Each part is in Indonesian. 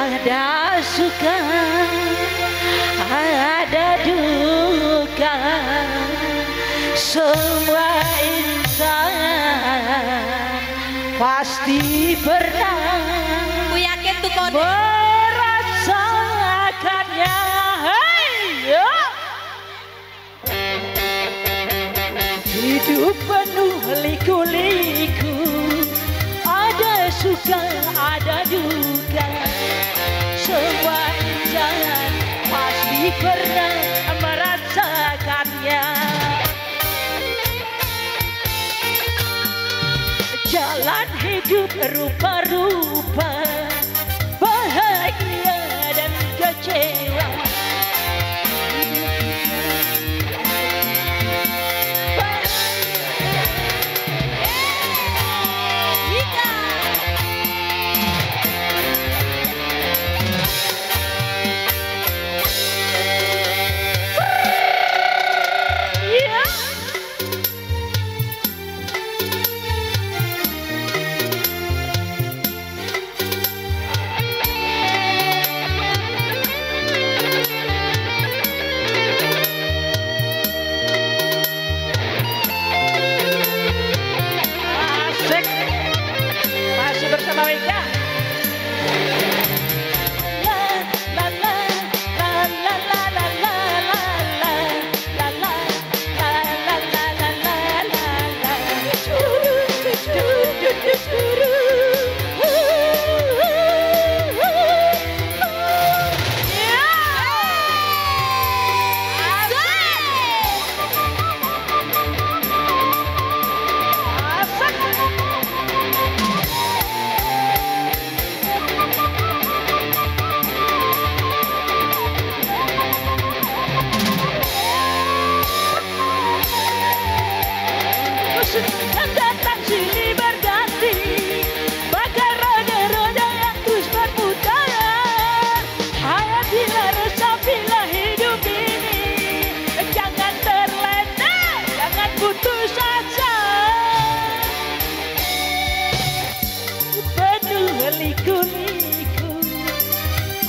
Ada suka, ada duka, semua insan pasti pernah merasakannya. Hey, yo. Hidup penuh liku-liku, ada suka, ada duka, semua insan pasti pernah merasakannya. Jalan hidup rupa-rupa, bahagia dan kecewa. Yang datang silih berganti, bagai roda-roda yang terus berputar. Hayatilah resapilah hidup ini, jangan terlena, jangan putus asa. Penuh liku-liku,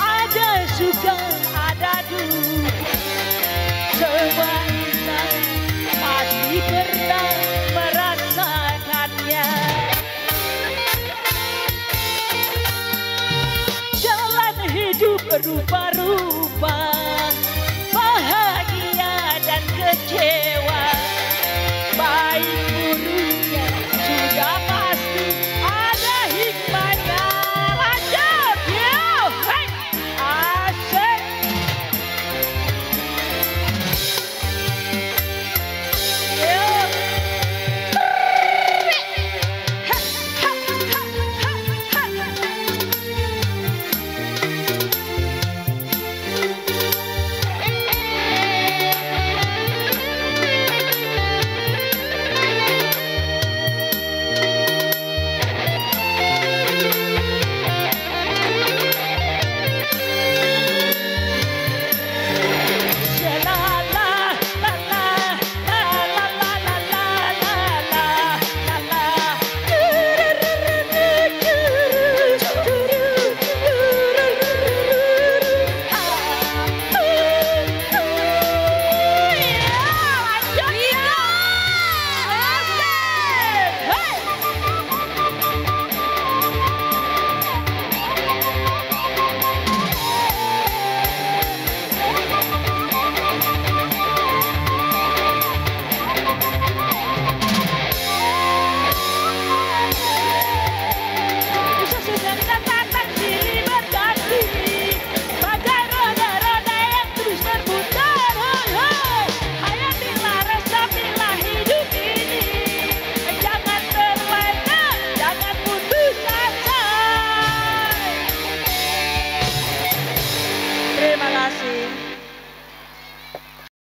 ada suka, ada duka, semua insan pasti pernah merasakannya. Jalan hidup rupa-rupa, bahagia dan kecewa.